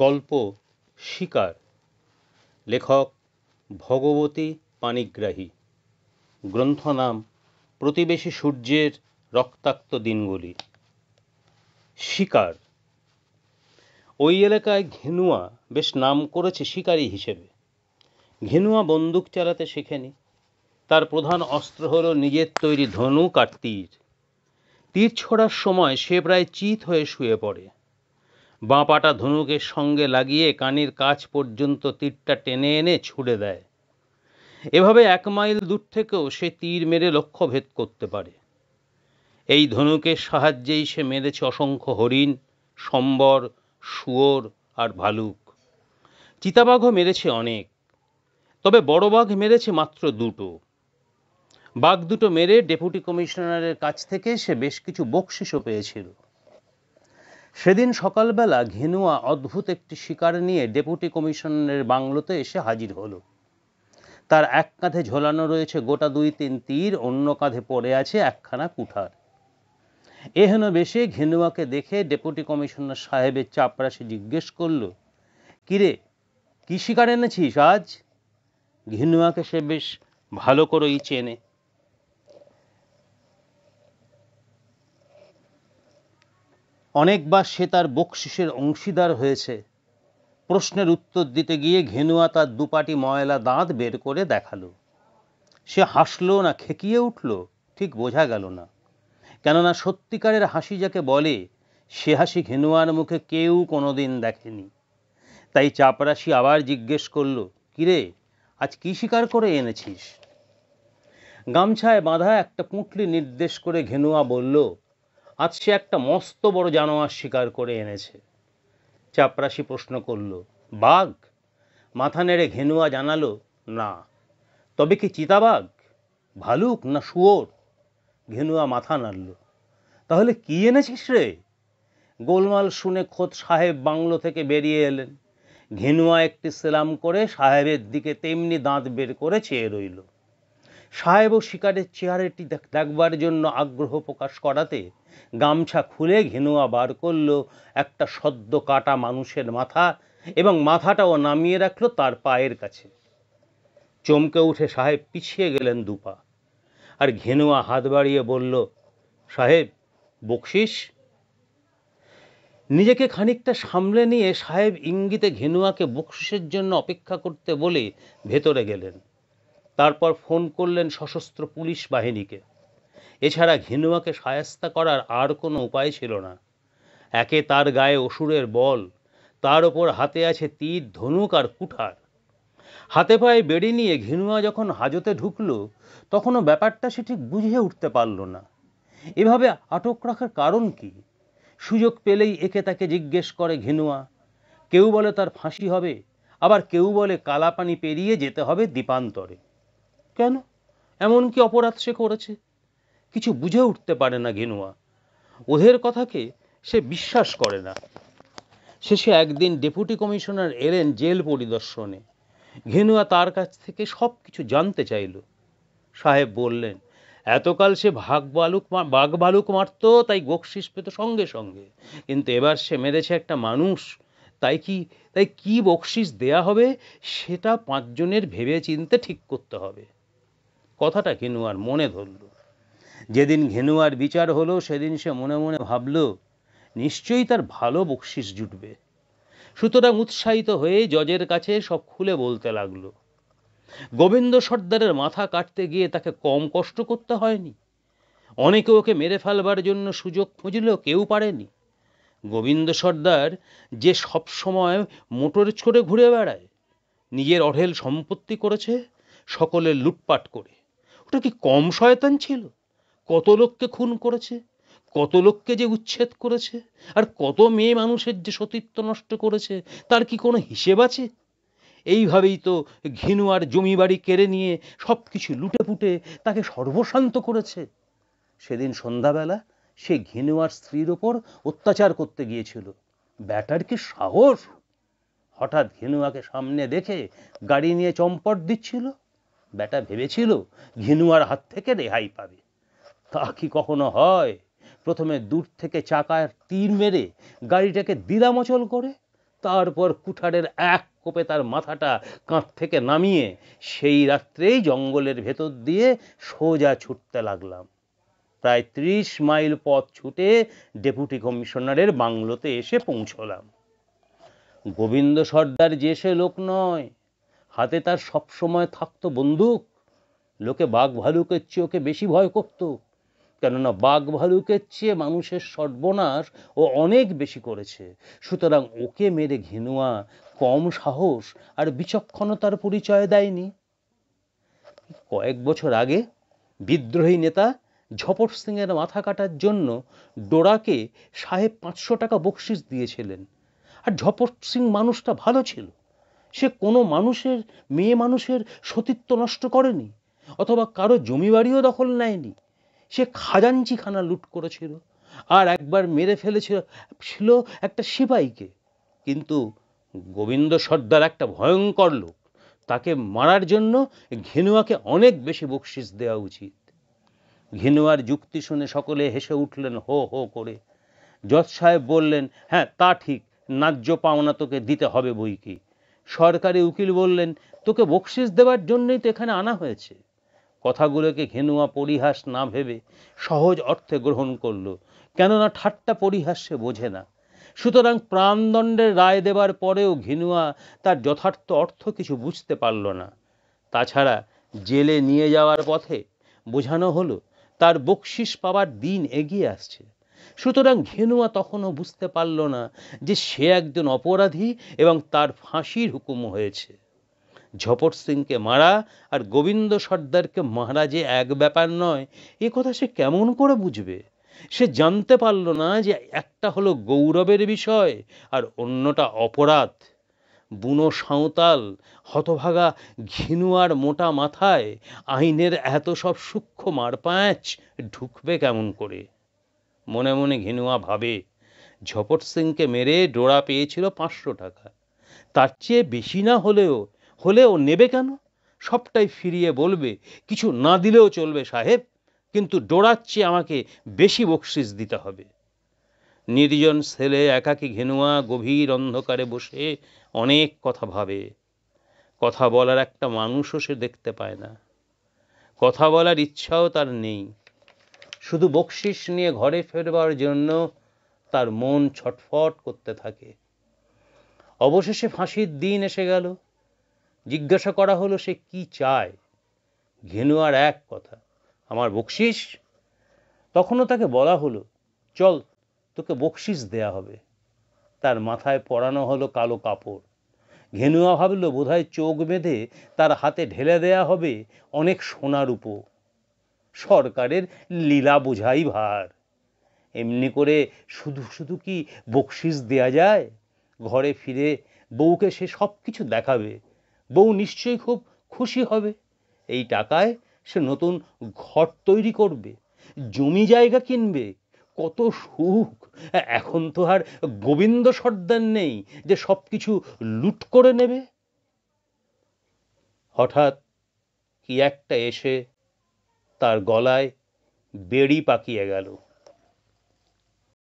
গল্প শিকার, লেখক ভগবতী পাণিগ্রাহী, গ্রন্থ নাম প্রতিবেশী সূর্যের রক্তাক্ত দিনগুলি। শিকার। ওই এলাকায় ঘেনুয়া বেশ নাম করেছে শিকারী হিসেবে। ঘেনুয়া বন্দুক চালাতে শেখেনি। তার প্রধান অস্ত্র হলো নিজের তৈরি ধনুক আর তীর। তীর ছোড়ার সময় সে প্রায় চিত হয়ে শুয়ে পড়ে। বাঁ পাটা ধনুকের সঙ্গে লাগিয়ে কানের কাছ পর্যন্ত তীরটা টেনে এনে ছুড়ে দেয়। এভাবে 1 মাইল দূর থেকেও সে তীর মেরে লক্ষ্য ভেদ করতে পারে। এই ধনুকের সাহায্যেই সে মেরেছে অসংখ্য হরিণ, সম্বর, শুয়োর আর ভালুক। চিতাবাঘও মেরেছে অনেক, তবে বড় বাঘ মেরেছে মাত্র 2টো। বাঘ দুটো মেরে ডেপুটি কমিশনারের কাছ থেকে সে বেশ কিছু বকশিশও পেয়েছিল। সেদিন সকালবেলা ঘেনুয়া অদ্ভুত একটি শিকার নিয়ে ডেপুটি কমিশনারের বাংলোতে এসে হাজির হলো। তার এক কাঁধে ঝোলানো রয়েছে গোটা 2-3 তীর, অন্য কাঁধে পড়ে আছে একখানা কুঠার। এহেন বেশে ঘেনুয়াকে দেখে ডেপুটি কমিশনার সাহেবের চাপরাশি জিজ্ঞেস করল, কিরে, কি শিকার এনেছিস আজ? ঘেনুয়াকে সে বেশ ভালো করেই চেনে। অনেকবার সে তার বকশিসের অংশীদার হয়েছে। প্রশ্নের উত্তর দিতে গিয়ে ঘেনুয়া তার 2 পাটি ময়লা দাঁত বের করে দেখালো। সে হাসলো না খেকিয়ে উঠল ঠিক বোঝা গেল না, কেননা সত্যিকারের হাসি যাকে বলে সে হাসি ঘেনুয়ার মুখে কেউ কোনোদিন দেখেনি। তাই চাপরাশি আবার জিজ্ঞেস করল, কিরে, আজ কি শিকার করে এনেছিস? গামছায় বাঁধা একটা পুঁটলি নির্দেশ করে ঘেনুয়া বলল, আজ সে একটা মস্ত বড় জানোয়ার শিকার করে এনেছে। চাপরাশি প্রশ্ন করল, বাঘ? মাথা নেড়ে ঘেনুয়া জানালো, না। তবে কি চিতাবাঘ, ভালুক না শুয়োর? ঘেনুয়া মাথা নাড়ল। তাহলে কি এনেছিস রে? গোলমাল শুনে খোদ সাহেব বাংলো থেকে বেরিয়ে এলেন। ঘেনুয়া একটি সেলাম করে সাহেবের দিকে তেমনি দাঁত বের করে চেয়ে রইল। সাহেবও শিকারের চেহারাটি দেখবার জন্য আগ্রহ প্রকাশ করাতে গামছা খুলে ঘেনুয়া বার করল একটা সদ্য কাটা মানুষের মাথা এবং মাথাটাও নামিয়ে রাখলো তার পায়ের কাছে। চমকে উঠে সাহেব পিছিয়ে গেলেন 2 পা। আর ঘেনুয়া হাত বাড়িয়ে বলল, সাহেব, বকশিস? নিজেকে খানিকটা সামলে নিয়ে সাহেব ইঙ্গিতে ঘেনুয়াকে বকশিসের জন্য অপেক্ষা করতে বলে ভেতরে গেলেন। তারপর ফোন করলেন সশস্ত্র পুলিশ বাহিনীকে। এছাড়া ঘেনুয়াকে শায়েস্তা করার আর কোনো উপায় ছিল না। একে তার গায়ে অসুরের বল, তার ওপর হাতে আছে তীর, ধনুক আর কুঠার। হাতে পায়ে বেড়ি নিয়ে ঘেনুয়া যখন হাজতে ঢুকলো তখনও ব্যাপারটা সে ঠিক বুঝে উঠতে পারল না। এভাবে আটক রাখার কারণ কি? সুযোগ পেলেই একে তাকে জিজ্ঞেস করে ঘেনুয়া। কেউ বলে তার ফাঁসি হবে, আবার কেউ বলে কালাপানি পেরিয়ে যেতে হবে দ্বীপান্তরে। কেন, এমন কি অপরাধ সে করেছে? কিছু বুঝে উঠতে পারে না ঘেনুয়া। ওদের কথাকে সে বিশ্বাস করে না। শেষে একদিন ডেপুটি কমিশনার এলেন জেল পরিদর্শনে। ঘেনুয়া তার কাছ থেকে সব কিছু জানতে চাইল। সাহেব বললেন, এতকাল সে বাঘ ভালুক মারত, তাই বকশিস পেত সঙ্গে সঙ্গে, কিন্তু এবার সে মেরেছে একটা মানুষ, তাই কি বকশিস দেয়া হবে সেটা 5 জনের ভেবে চিনতে ঠিক করতে হবে। কথাটা ঘেনুয়ার মনে ধরল। যেদিন ঘেনুয়ার বিচার হলো সেদিন সে মনে মনে ভাবল, নিশ্চয়ই তার ভালো বকশিস জুটবে। সুতরাং উৎসাহিত হয়ে জজের কাছে সব খুলে বলতে লাগলো। গোবিন্দ সর্দারের মাথা কাটতে গিয়ে তাকে কম কষ্ট করতে হয়নি। অনেকে ওকে মেরে ফেলবার জন্য সুযোগ খুঁজলেও কেউ পারেনি। গোবিন্দ সর্দার যে সব সময় মোটর ছড়ে ঘুরে বেড়ায়, নিজের অঢেল সম্পত্তি করেছে সকলের লুটপাট করে, ওটা কি কম শয়তান ছিল? কত লোককে খুন করেছে, কত লোককে যে উচ্ছেদ করেছে, আর কত মেয়ে মানুষের যে সতীত্ব নষ্ট করেছে, তার কি কোনো হিসেব আছে? এইভাবেই তো ঘেনুয়ার জমি বাড়ি কেড়ে নিয়ে সব কিছু লুটে পুটে তাকে সর্বশান্ত করেছে। সেদিন সন্ধ্যাবেলা সে ঘেনুয়ার স্ত্রীর ওপর অত্যাচার করতে গিয়েছিল। ব্যাটার কি সাহস! হঠাৎ ঘেনুয়াকে সামনে দেখে গাড়ি নিয়ে চম্পট দিচ্ছিল। ব্যাটা ভেবেছিল ঘেনুয়ার হাত থেকে রেহাই পাবে। তা কি কখনো হয়? প্রথমে দূর থেকে চাকার তীর মেরে গাড়িটাকে দিলামচল করে, তারপর কুঠারের এক কোপে তার মাথাটা কাঁধ থেকে নামিয়ে সেই রাত্রেই জঙ্গলের ভেতর দিয়ে সোজা ছুটতে লাগলাম। প্রায় 30 মাইল পথ ছুটে ডেপুটি কমিশনারের বাংলোতে এসে পৌঁছলাম। গোবিন্দ সর্দার যে সে লোক নয়, হাতে তার সবসময় থাকতো বন্দুক। লোকে বাঘ ভালুকের চেয়ে ওকে বেশি ভয় করত, কেননা বাঘ ভালুকের চেয়ে মানুষের সর্বনাশ ও অনেক বেশি করেছে। সুতরাং ওকে মেরে ঘেনুয়া কম সাহস আর বিচক্ষণতার পরিচয় দেয়নি। কয়েক বছর আগে বিদ্রোহী নেতা ঝপট সিং এর মাথা কাটার জন্য ডোরাকে সাহেব 500 টাকা বকশিস দিয়েছিলেন। আর ঝপট সিং মানুষটা ভালো ছিল, সে কোনো মেয়ে মানুষের সতীত্ব নষ্ট করেনি, অথবা কারো জমি বাড়িও দখল নেয়নি। সে খাজাঞ্চিখানা লুট করেছিল, আর একবার মেরে ফেলেছিল একটা সিপাহীকে। কিন্তু গোবিন্দ সর্দার একটা ভয়ঙ্কর লোক, তাকে মারার জন্য ঘেনুয়াকে অনেক বেশি বকশিস দেওয়া উচিত। ঘেনুয়ার যুক্তি শুনে সকলে হেসে উঠলেন হো হো করে। জজ সাহেব বললেন, হ্যাঁ তা ঠিক, ন্যায্য পাওনা তোকে দিতে হবে বই কি। সরকারি উকিল বললেন, তোকে বকশিস দেওয়ার জন্যই তো এখানে আনা হয়েছে। কথাগুলোকে ঘেনুয়া পরিহাস না ভেবে সহজ অর্থে গ্রহণ করলো, কেননা ঠাট্টা পরিহাস সে বোঝে না। সুতরাং প্রাণদণ্ডের রায় দেবার পরেও ঘেনুয়া তার যথার্থ অর্থ কিছু বুঝতে পারল না। তাছাড়া জেলে নিয়ে যাওয়ার পথে বোঝানো হলো তার বকশিস পাওয়ার দিন এগিয়ে আসছে। সুতরাং ঘেনুয়া তখনও বুঝতে পারল না যে সে একজন অপরাধী এবং তার ফাঁসির হুকুম হয়েছে। ঝপট সিংকে মারা আর গোবিন্দ সর্দারকে মারা যে এক ব্যাপার নয়, এ কথা সে কেমন করে বুঝবে? সে জানতে পারল না যে একটা হলো গৌরবের বিষয় আর অন্যটা অপরাধ। বুনো সাঁওতাল হতভাগা ঘিনুয়ার মোটা মাথায় আইনের এত সব সূক্ষ্ম মারপ্যাঁচ ঢুকবে কেমন করে? মনে মনে ঘিনুয়া ভাবে, ঝপট সিংকে মেরে ডোরা পেয়েছিল 500 টাকা, তার চেয়ে বেশি না হলেও নেবে কেন? সবটাই ফিরিয়ে বলবে, কিছু না দিলেও চলবে সাহেব, কিন্তু ডোরার চেয়ে আমাকে বেশি বকশিস দিতে হবে। নির্জন ছেলে একাকী ঘেনুয়া গভীর অন্ধকারে বসে অনেক কথা ভাবে। কথা বলার একটা মানুষও সে দেখতে পায় না, কথা বলার ইচ্ছাও তার নেই। শুধু বকশিস নিয়ে ঘরে ফেরবার জন্য তার মন ছটফট করতে থাকে। অবশেষে ফাঁসির দিন এসে গেল। জিজ্ঞাসা করা হলো সে কি চায়। ঘেনুয়ার এক কথা, আমার বকশিস। তখনও তাকে বলা হলো, চল তোকে বকশিস দেয়া হবে। তার মাথায় পরানো হলো কালো কাপড়। ঘেনুয়া ভাবল বোধহয় চোখ বেঁধে তার হাতে ঢেলে দেয়া হবে অনেক সোনার উপর। সরকারের লীলা বোঝাই ভার। এমনি করে শুধু শুধু কি বকশিস দেয়া যায়? ঘরে ফিরে বউকে সে সব কিছু দেখাবে। বউ নিশ্চয়ই খুব খুশি হবে। এই টাকায় সে নতুন ঘর তৈরি করবে, জমি জায়গা কিনবে, কত সুখ। এখন তো আর গোবিন্দ সর্দার নেই যে সব কিছু লুট করে নেবে। হঠাৎ কি একটা এসে তার গলায় বেড়ি পাকিয়ে গেল।